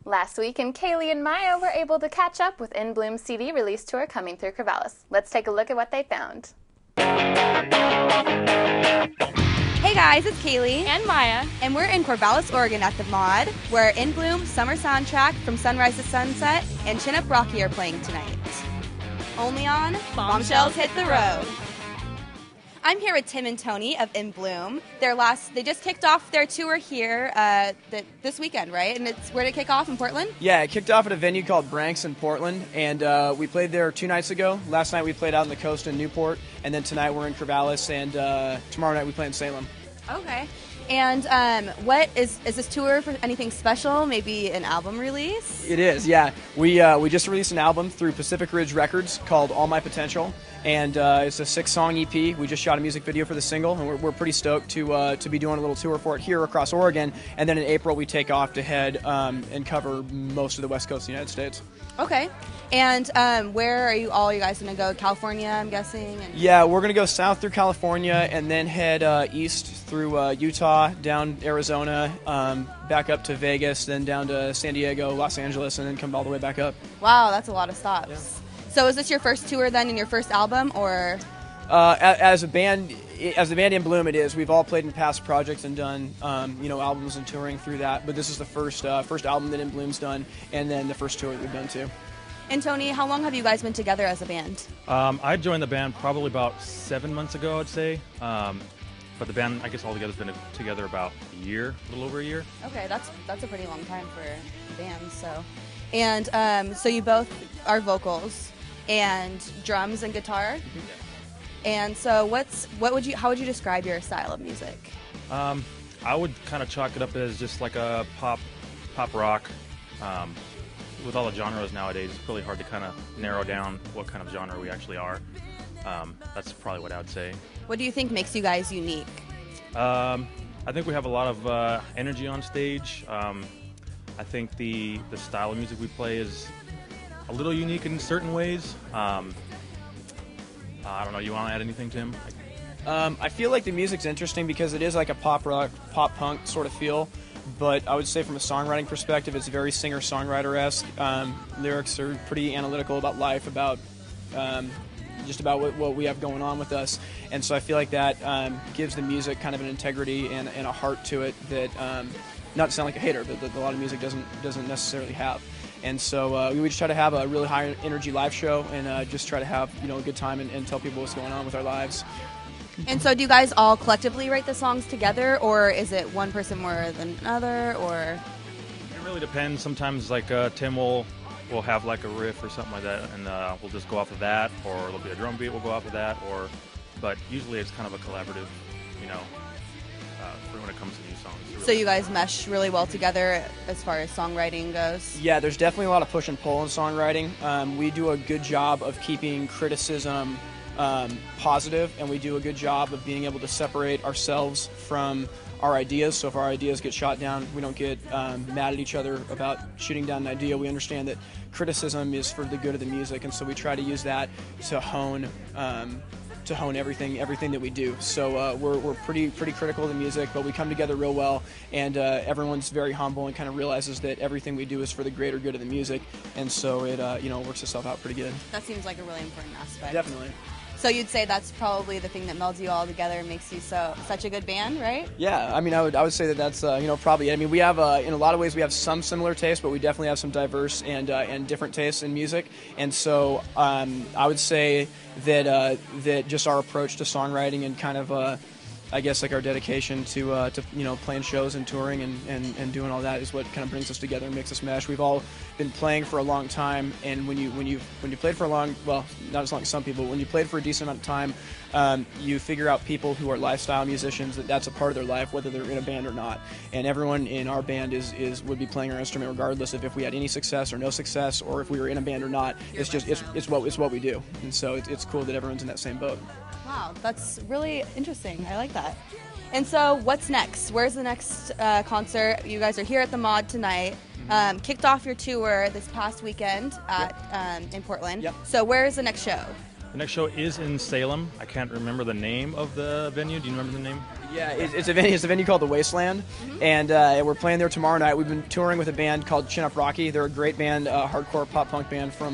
Last weekend, Kaylee and Maya were able to catch up with In Bloom's CD release tour coming through Corvallis. Let's take a look at what they found. Hey guys, it's Kaylee and Maya, and we're in Corvallis, Oregon at the Mod, where In Bloom Summer Soundtrack From Sunrise to Sunset and Chin Up Rocky are playing tonight. Only on Bombshells Hit the Road. I'm here with Tim and Tony of In Bloom. They just kicked off their tour here this weekend, right? And where did it kick off, in Portland? Yeah, it kicked off at a venue called Branks in Portland, and we played there 2 nights ago. Last night we played out on the coast in Newport, and then tonight we're in Corvallis, and tomorrow night we play in Salem. Okay. And what is this tour for anything special? Maybe an album release? It is, yeah. We just released an album through Pacific Ridge Records called All My Potential, and it's a 6-song EP. We just shot a music video for the single, and we're pretty stoked to be doing a little tour for it here across Oregon. And then in April we take off to head and cover most of the west coast of the United States. Okay. And where are you guys going to go? California, I'm guessing? Yeah, we're going to go south through California and then head east through Utah, down Arizona, back up to Vegas, then down to San Diego, Los Angeles, and then come all the way back up. Wow, that's a lot of stops. Yeah. So is this your first tour then and your first album, or? As the band In Bloom, it is. We've all played in past projects and done albums and touring through that, but this is the first album that In Bloom's done, and then the first tour that we've done too. And Tony, how long have you guys been together as a band? I joined the band probably about 7 months ago, I'd say. But the band, I guess, altogether has been together about a year, a little over a year. Okay, that's a pretty long time for a band. So, and so you both are vocals and drums and guitar. Mm-hmm. And so, how would you describe your style of music? I would kind of chalk it up as just like a pop rock. With all the genres nowadays, it's really hard to kind of narrow down what kind of genre we actually are. That's probably what I would say. What do you think makes you guys unique? I think we have a lot of energy on stage. I think the style of music we play is a little unique in certain ways. I don't know, you want to add anything, Tim? I feel like the music's interesting because it is like a pop rock, pop punk sort of feel. But I would say from a songwriting perspective, it's very singer-songwriter-esque. Lyrics are pretty analytical about life, about just about what we have going on with us. And so I feel like that gives the music kind of an integrity and a heart to it that, not to sound like a hater, but that a lot of music doesn't necessarily have. And so we just try to have a really high-energy live show and just try to have a good time and tell people what's going on with our lives. And so do you guys all collectively write the songs together, or is it one person more than another, or? It really depends. Sometimes like Tim will have like a riff or something like that, and we'll just go off of that, or there'll be a drum beat, we'll go off of that, but usually it's kind of a collaborative, when it comes to new songs. Really. So you guys mesh really well together as far as songwriting goes? Yeah, there's definitely a lot of push and pull in songwriting. We do a good job of keeping criticism positive, and we do a good job of being able to separate ourselves from our ideas. So if our ideas get shot down, we don't get mad at each other about shooting down an idea. We understand that criticism is for the good of the music, and so we try to use that to hone everything that we do. So we're pretty critical of the music, but we come together real well, and everyone's very humble and kind of realizes that everything we do is for the greater good of the music, and so it works itself out pretty good. That seems like a really important aspect. Definitely. So you'd say that's probably the thing that melds you all together and makes you such a good band, right? Yeah, I mean, I would say that's probably. I mean, we have in a lot of ways we have some similar tastes, but we definitely have some diverse and different tastes in music. And so I would say that just our approach to songwriting and kind of I guess like our dedication to playing shows and touring and doing all that is what kind of brings us together and makes us mesh. We've all been playing for a long time, and when you played for a long, well, not as long as some people, when you played for a decent amount of time, you figure out people who are lifestyle musicians that's a part of their life, whether they're in a band or not. And everyone in our band would be playing our instrument regardless of if we had any success or no success, or if we were in a band or not. It's what we do, and so it's cool that everyone's in that same boat. Wow, that's really interesting. I like that. And so what's next? Where's the next concert? You guys are here at the Mod tonight. Kicked off your tour this past weekend in Portland. Yep. So where's the next show? The next show is in Salem. I can't remember the name of the venue. Do you remember the name? Yeah, it's a venue called the Wasteland, and we're playing there tomorrow night. We've been touring with a band called Chin Up Rocky. They're a great band, hardcore pop punk band from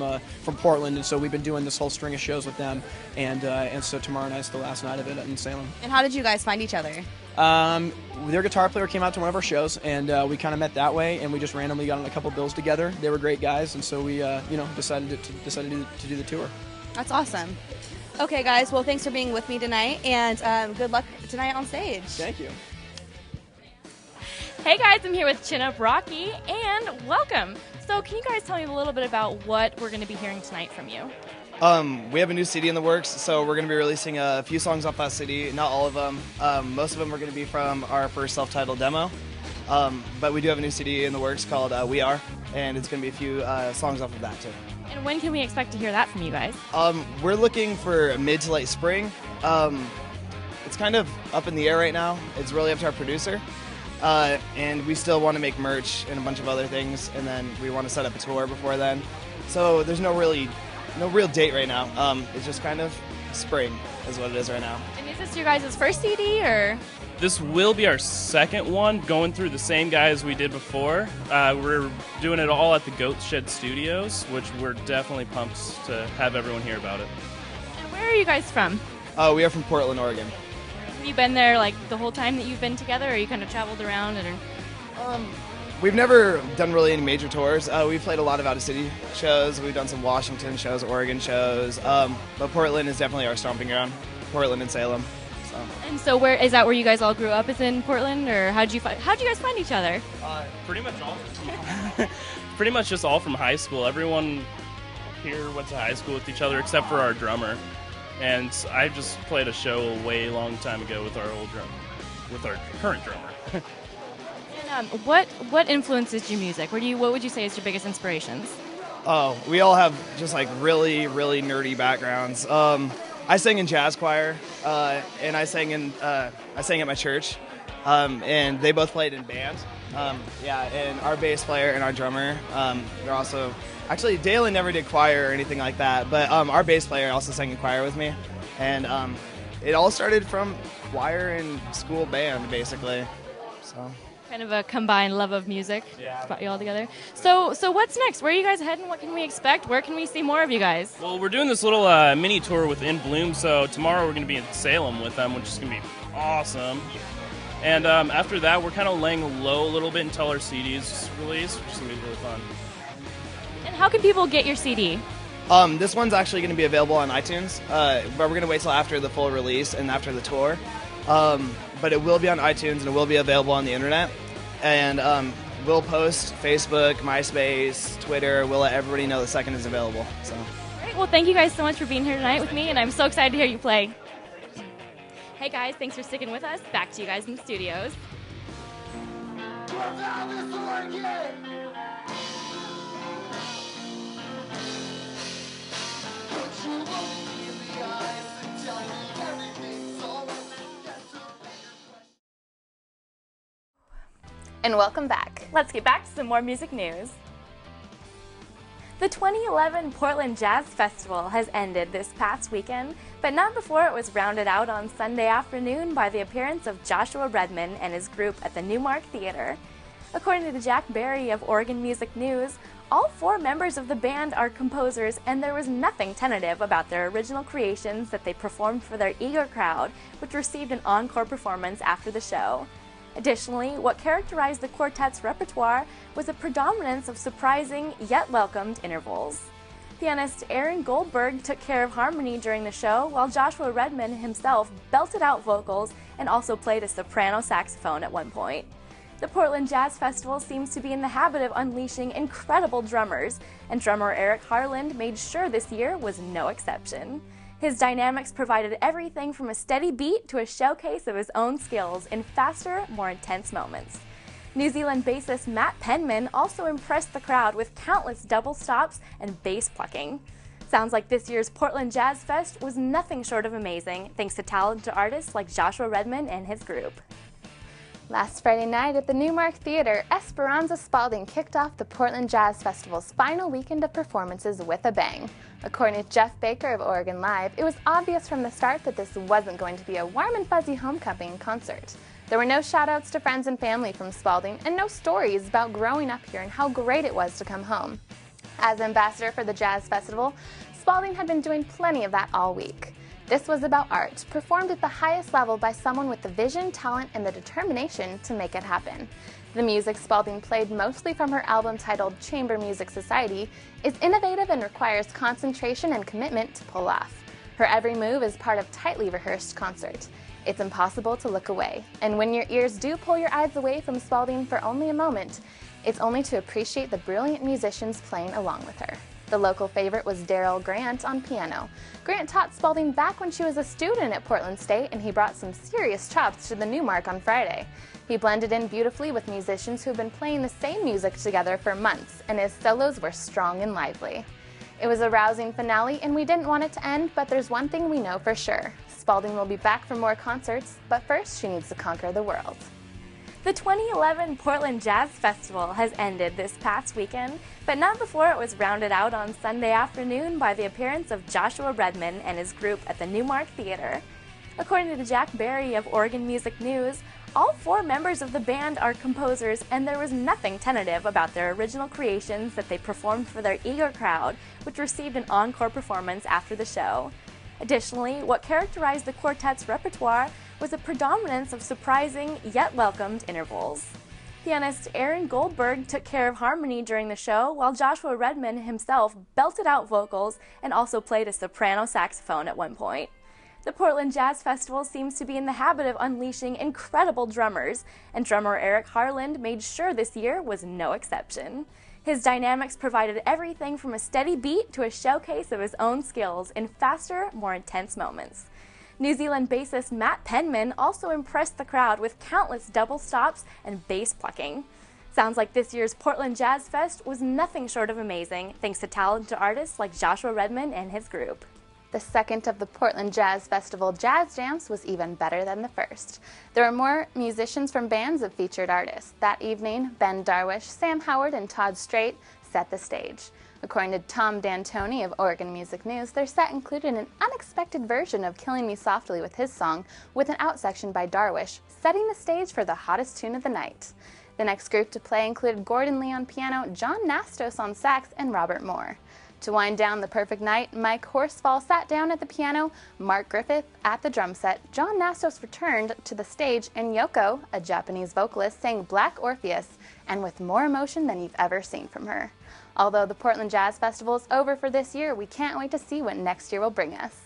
Portland, and so we've been doing this whole string of shows with them. And so tomorrow night's the last night of it in Salem. And how did you guys find each other? Their guitar player came out to one of our shows, and we kind of met that way, and we just randomly got on a couple bills together. They were great guys, and so we decided to do the tour. That's awesome. Okay, guys, well, thanks for being with me tonight, and good luck tonight on stage. Thank you. Hey guys, I'm here with Chin Up Rocky, and welcome. So can you guys tell me a little bit about what we're going to be hearing tonight from you? We have a new CD in the works, so we're going to be releasing a few songs off that CD, not all of them. Most of them are going to be from our first self-titled demo, but we do have a new CD in the works called We Are, and it's going to be a few songs off of that too. And when can we expect to hear that from you guys? We're looking for mid to late spring. It's kind of up in the air right now. It's really up to our producer. And we still want to make merch and a bunch of other things, and then we want to set up a tour before then. So there's no real date right now. It's just kind of spring is what it is right now. And is this your guys' first CD, or? This will be our second one, going through the same guys we did before. We're doing it all at the Goat Shed Studios, which we're definitely pumped to have everyone hear about it. And where are you guys from? We are from Portland, Oregon. Have you been there like the whole time that you've been together, or you kind of traveled around? We've never done really any major tours. We've played a lot of out-of-city shows. We've done some Washington shows, Oregon shows, but Portland is definitely our stomping ground. Portland and Salem. And so where is that where you guys all grew up, is in Portland, or how'd you guys find each other? Pretty much just all from high school. Everyone here went to high school with each other except for our drummer. And I just played a show a way long time ago with our current drummer. And what influences your music? What would you say is your biggest inspirations? Oh, we all have just like really, really nerdy backgrounds. I sang in jazz choir, and I sang at my church, and they both played in band. And our bass player and our drummer, they're also, actually Dalen never did choir or anything like that, but our bass player also sang in choir with me, and it all started from choir and school band, basically. So. Kind of a combined love of music. Yeah. Brought you all together. So what's next? Where are you guys heading? What can we expect? Where can we see more of you guys? Well, we're doing this little mini tour with In Bloom, so tomorrow we're going to be in Salem with them, which is going to be awesome. And after that, we're kind of laying low a little bit until our CD is released, which is going to be really fun. And how can people get your CD? This one's actually going to be available on iTunes, but we're going to wait till after the full release and after the tour. But it will be on iTunes and it will be available on the internet. And we'll post Facebook, MySpace, Twitter. We'll let everybody know the second is available. So. Great. Well, thank you guys so much for being here tonight with me, and I'm so excited to hear you play. Hey guys, thanks for sticking with us. Back to you guys in the studios. And welcome back. Let's get back to some more music news. The 2011 Portland Jazz Festival has ended this past weekend, but not before it was rounded out on Sunday afternoon by the appearance of Joshua Redman and his group at the Newmark Theater. According to Jack Barry of Oregon Music News, all 4 members of the band are composers, and there was nothing tentative about their original creations that they performed for their eager crowd, which received an encore performance after the show. Additionally, what characterized the quartet's repertoire was a predominance of surprising yet welcomed intervals. Pianist Aaron Goldberg took care of harmony during the show, while Joshua Redman himself belted out vocals and also played a soprano saxophone at one point. The Portland Jazz Festival seems to be in the habit of unleashing incredible drummers, and drummer Eric Harland made sure this year was no exception. His dynamics provided everything from a steady beat to a showcase of his own skills in faster, more intense moments. New Zealand bassist Matt Penman also impressed the crowd with countless double stops and bass plucking. Sounds like this year's Portland Jazz Fest was nothing short of amazing, thanks to talented artists like Joshua Redman and his group. Last Friday night at the Newmark Theater, Esperanza Spalding kicked off the Portland Jazz Festival's final weekend of performances with a bang. According to Jeff Baker of Oregon Live, it was obvious from the start that this wasn't going to be a warm and fuzzy homecoming concert. There were no shout-outs to friends and family from Spalding, and no stories about growing up here and how great it was to come home. As ambassador for the Jazz Festival, Spalding had been doing plenty of that all week. This was about art, performed at the highest level by someone with the vision, talent, and the determination to make it happen. The music Spalding played, mostly from her album titled Chamber Music Society, is innovative and requires concentration and commitment to pull off. Her every move is part of tightly rehearsed concert. It's impossible to look away, and when your ears do pull your eyes away from Spalding for only a moment, it's only to appreciate the brilliant musicians playing along with her. The local favorite was Daryl Grant on piano. Grant taught Spalding back when she was a student at Portland State, and he brought some serious chops to the Newmark on Friday. He blended in beautifully with musicians who've been playing the same music together for months, and his solos were strong and lively. It was a rousing finale, and we didn't want it to end, but there's one thing we know for sure. Spalding will be back for more concerts, but first she needs to conquer the world. The 2011 Portland Jazz Festival has ended this past weekend, but not before it was rounded out on Sunday afternoon by the appearance of Joshua Redman and his group at the Newmark Theater. According to Jack Barry of Oregon Music News, all 4 members of the band are composers, and there was nothing tentative about their original creations that they performed for their eager crowd, which received an encore performance after the show. Additionally, what characterized the quartet's repertoire was a predominance of surprising yet welcomed intervals. Pianist Aaron Goldberg took care of harmony during the show, while Joshua Redman himself belted out vocals and also played a soprano saxophone at one point. The Portland Jazz Festival seems to be in the habit of unleashing incredible drummers, and drummer Eric Harland made sure this year was no exception. His dynamics provided everything from a steady beat to a showcase of his own skills in faster, more intense moments. New Zealand bassist Matt Penman also impressed the crowd with countless double stops and bass plucking. Sounds like this year's Portland Jazz Fest was nothing short of amazing, thanks to talented artists like Joshua Redman and his group. The second of the Portland Jazz Festival Jazz Jams was even better than the first. There were more musicians from bands of featured artists. That evening, Ben Darwish, Sam Howard, and Todd Strait set the stage. According to Tom D'Antoni of Oregon Music News, their set included an unexpected version of Killing Me Softly with his song, with an outsection by Darwish, setting the stage for the hottest tune of the night. The next group to play included Gordon Lee on piano, John Nastos on sax, and Robert Moore. To wind down the perfect night, Mike Horsfall sat down at the piano, Mark Griffith at the drum set, John Nastos returned to the stage, and Yoko, a Japanese vocalist, sang Black Orpheus, and with more emotion than you've ever seen from her. Although the Portland Jazz Festival is over for this year, we can't wait to see what next year will bring us.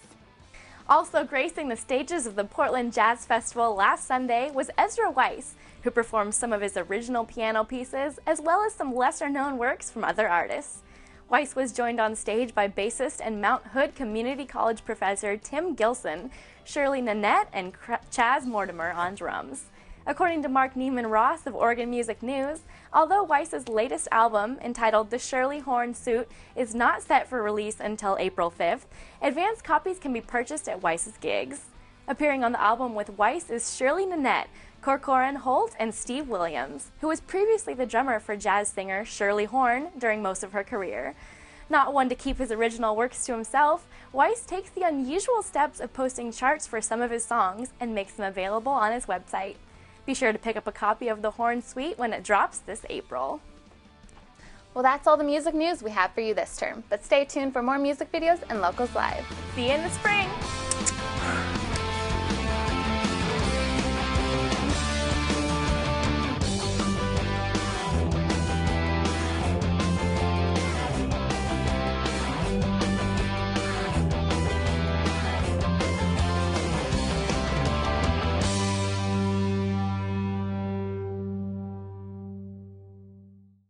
Also gracing the stages of the Portland Jazz Festival last Sunday was Ezra Weiss, who performed some of his original piano pieces, as well as some lesser-known works from other artists. Weiss was joined on stage by bassist and Mount Hood Community College professor Tim Gilson, Shirley Nanette, and Chaz Mortimer on drums. According to Mark Neiman Ross of Oregon Music News, although Weiss's latest album, entitled The Shirley Horn Suite, is not set for release until April 5th, advanced copies can be purchased at Weiss's gigs. Appearing on the album with Weiss is Shirley Nanette, Corcoran Holt, and Steve Williams, who was previously the drummer for jazz singer Shirley Horn during most of her career. Not one to keep his original works to himself, Weiss takes the unusual steps of posting charts for some of his songs and makes them available on his website. Be sure to pick up a copy of the Horn Suite when it drops this April. Well, that's all the music news we have for you this term, but stay tuned for more music videos and Locals Live. See you in the spring!